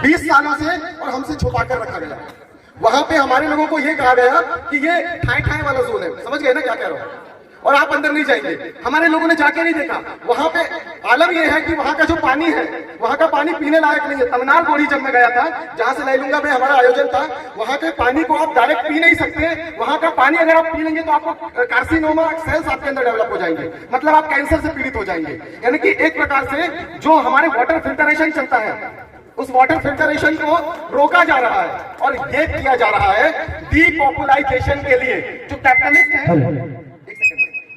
20 सालों से और हमसे छुपा कर रखा गया। वहां पे हमारे लोगों को ये कहा गया कि ये ठाए ठाए वाला जोन है। समझ गए ना क्या कह रहा हूं? और आप अंदर नहीं जाएंगे। हमारे लोगों ने जाके नहीं देखा। वहां पे आलम यह है कि वहां का जो पानी है, वहां का पानी पीने लायक नहीं है। तमनार गोड़ी जब मैं गया था, जहां से लैलूंगा में हमारा आयोजन था, वहां के पानी को आप डायरेक्ट पी नहीं सकते। वहां का पानी अगर आप पी लेंगे तो आपको कार्सिनोमा सेल्स आपके अंदर डेवलप हो जाएंगे, मतलब आप कैंसर से पीड़ित हो जाएंगे। यानी कि एक प्रकार से जो हमारे वाटर फिल्टरेशन चलता है, उस वाटर फिल्टरेशन को रोका जा रहा है। और ये किया जा रहा है डीपॉपुलाइजेशन के लिए। जो कैपिटलिस्ट है,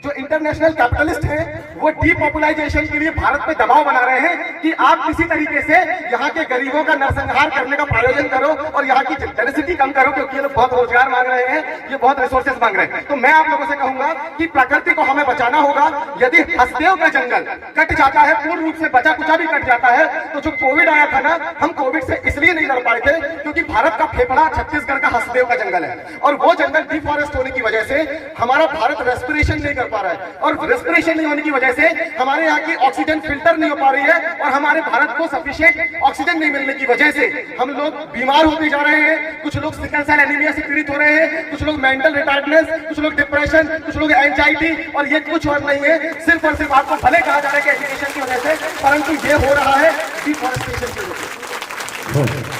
जो इंटरनेशनल कैपिटलिस्ट हैं, वो डीपॉपुलाइजेशन के लिए भारत पे दबाव बना रहे हैं कि आप किसी तरीके से यहाँ के गरीबों का नरसंहार करने का आयोजन करो और यहाँ की डेंसिटी कम करो, क्योंकि ये लोग बहुत रोजगार मांग रहे हैं, ये बहुत रिसोर्सेज मांग रहे हैं। तो मैं आप लोगों से कहूंगा कि प्रकृति को हमें बचाना होगा। यदि हसदेव का जंगल कट जाता है, पूर्ण रूप से बचा कुचा भी कट जाता है, तो जो कोविड आया था ना, हम कोविड से इसलिए नहीं लड़ पाए थे क्योंकि भारत का फेफड़ा छत्तीसगढ़ का हसदेव का जंगल है। और वो जंगल डिफॉरेस्ट होने की वजह से हमारा भारत रेस्पिरेशन नहीं कर पा रहा है, और रेस्पिरेशन नहीं होने की वजह से हमारे यहाँ की ऑक्सीजन फिल्टर नहीं हो पा रही है, और हमारे भारत को सफिशिएंट ऑक्सीजन नहीं मिलने की वजह से हम लोग बीमार होते जा रहे हैं। कुछ लोग सिकल सेल एनीमिया से पीड़ित हो रहे हैं, कुछ लोग मेंटल रिटार्डनेस, कुछ लोग डिप्रेशन, कुछ लोग एंजाइटी, और ये कुछ और नहीं है, सिर्फ और सिर्फ आपको भले कहा जा रहा है कि एजुकेशन की वजह से, परंतु ये हो रहा है डिफॉरेस्टेशन की वजह से।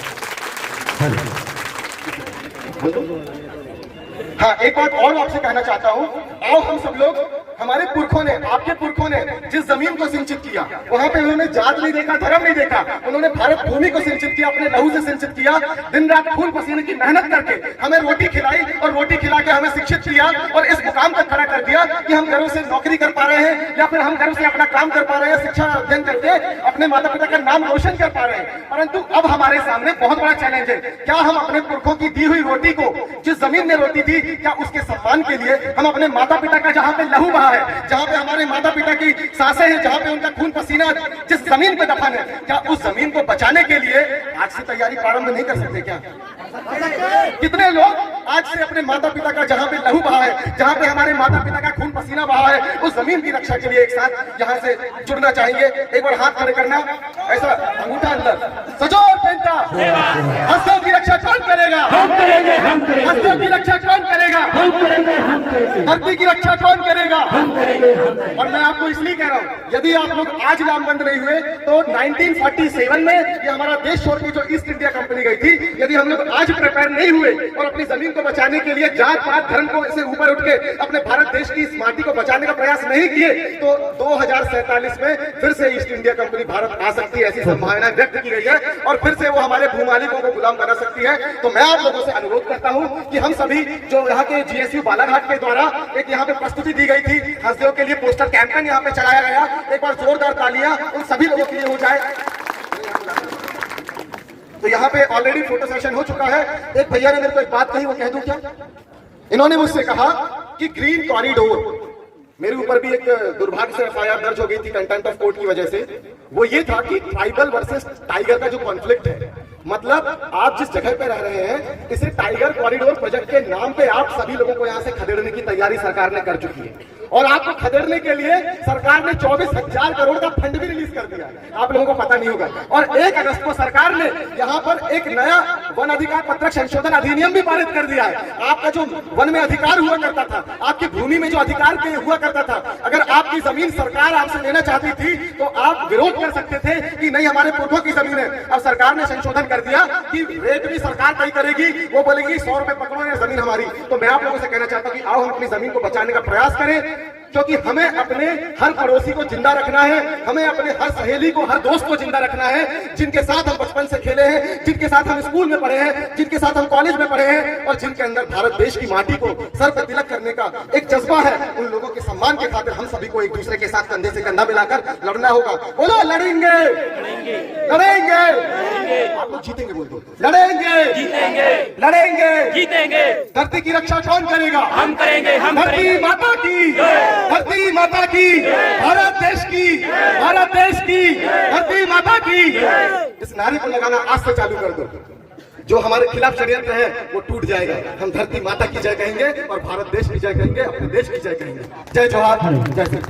हाँ, एक बात और आपसे कहना चाहता हूँ, आओ हम सब लोग, हमारे पुरखों ने, आपके पुरखों ने जिस जमीन को सिंचित किया, वहां पे उन्होंने जात नहीं देखा, धर्म नहीं देखा, उन्होंने भारत भूमि को सिंचित किया, अपने लहू से सिंचित किया, दिन रात खून पसीने की मेहनत करके हमें रोटी खिलाई, और रोटी खिला के हमें शिक्षित किया, और इस मुकाम तक खड़ा कर दिया कि हम गर्व से नौकरी कर पा रहे हैं, या फिर हम गर्व से अपना काम कर पा रहे हैं, शिक्षा अध्ययन करके अपने माता पिता का नाम रोशन कर पा रहे हैं। परंतु अब हमारे सामने बहुत बड़ा चैलेंज है, क्या हम अपने पुरखों की दी हुई रोटी को, जिस जमीन में रोटी थी, क्या उसके सम्मान के लिए हम अपने माता पिता का, जहां पे लहू बहा है, जहां पे हमारे माता पिता की सांसें हैं, जहां पे उनका खून पसीना जिस जमीन पे दफन है, क्या उस जमीन को बचाने के लिए आज से तैयारी प्रारंभ नहीं कर सकते क्या? कितने लोग आज से अपने माता पिता का, जहां पे लहू बहा है, जहां पे हमारे माता पिता का खून पसीना बहा है, उस जमीन की रक्षा के लिए एक साथ यहां से जुड़ना चाहेंगे? एक बार हाथ खड़े करना, ऐसा अंगूठा अंदर, सजो पेंटा, हस्तियों की रक्षा कौन करेगा? हम करेंगे, हम करेंगे। हस्तियों की रक्षा कौन करेगा? हम करेंगे, हम करेंगे। धरती की रक्षा कौन करेगा? हम करेंगे, हम करेंगे। और मैं आपको इसलिए कह रहा हूं, यदि आप लोग आज लामबंद नहीं हुए तो 1947 में ये हमारा देश छोड़ के जो ईस्ट इंडिया कंपनी गई थी, यदि हम लोग आज प्रिपेयर नहीं हुए और अपनी जमीन को बचाने के लिए जात पात धर्म को से ऊपर उठ के अपने भारत देश की इस माटी को बचाने का प्रयास नहीं किए, तो 2047 में फिर से ईस्ट इंडिया कंपनी भारत आ सकती है, ऐसी संभावना व्यक्त की गई है, और फिर से वो हमारे भूमालिकों को गुलाम बना सकती है। तो मैं आप लोगों से अनुरोध करता हूं कि हम सभी, जो यहाँ के GSU बालाघाट के द्वारा एक यहाँ पे प्रस्तुति दी गई थी, हस्तियों के लिए पोस्टर कैंपेन यहाँ पे चलाया गया, एक बार जोरदार तालियां उन सभी लोगों के लिए हो जाए। तो यहाँ पे ऑलरेडी फोटो सेशन हो चुका है। एक भैया ने मेरे को एक बात कही, वो कह दूं क्या? इन्होंने मुझसे कहा कि ग्रीन कॉरिडोर, मेरे ऊपर भी एक दुर्भाग्य से FIR दर्ज हो गई थी कंटेंट ऑफ कोर्ट की वजह से। वो ये था कि ट्राइबल वर्सेस टाइगर का जो कॉन्फ्लिक्ट है, मतलब आप जिस जगह पे रह रहे हैं, इसे टाइगर कॉरिडोर प्रोजेक्ट के नाम पे आप सभी लोगों को यहाँ से खदेड़ने की तैयारी सरकार ने कर चुकी है, और आपको खदेड़ने के लिए सरकार ने 24,000 करोड़ का फंड भी रिलीज कर दिया, आप लोगों को पता नहीं होगा। और 1 अगस्त को सरकार ने यहाँ पर एक नया वन अधिकार पत्रक संशोधन अधिनियम भी पारित कर दिया है। आपका जो वन में अधिकार हुआ करता था, आपकी भूमि में जो अधिकार हुआ करता था, अगर आपकी जमीन सरकार आपसे लेना चाहती थी तो आप विरोध कर सकते थे कि नहीं, हमारे पुरखों की जमीन है। अब सरकार ने संशोधन कर दिया कि रेट भी सरकार तय करेगी, वो बोलेगी 100 रुपए पकड़ो, ये जमीन हमारी। तो मैं आप लोगों से कहना चाहता हूं कि आओ हम अपनी जमीन को बचाने का प्रयास करें, क्योंकि हमें अपने हर पड़ोसी को जिंदा रखना है, हमें अपने हर सहेली को, हर दोस्त को जिंदा रखना है, जिनके साथ हम बचपन से खेले हैं, जिनके साथ हम स्कूल में पढ़े हैं, जिनके साथ हम कॉलेज में पढ़े हैं, और जिनके अंदर भारत देश की माटी को सर पे तिलक करने का एक जज्बा है। उन लोगों के सम्मान के खातिर हम सभी को एक दूसरे के साथ कंधे से कंधा मिलाकर लड़ना होगा। बोलो लड़ेंगे, लड़ेंगे, आप लोग जीतेंगे, बोल दो लड़ेंगे, जीतेंगे, लड़ेंगे, जीतेंगे। धरती की रक्षा कौन करेगा? हम करेंगे, हम धरती माता की, धरती माता की, भारत देश की, भारत देश की, धरती माता की। इस नारे को लगाना आज से चालू कर दो, जो हमारे खिलाफ षड्यंत्र है वो टूट जाएगा। हम धरती माता की जय कहेंगे और भारत देश की जय कहेंगे, अपने देश की जय कहेंगे। जय जवाहर, जय श्री।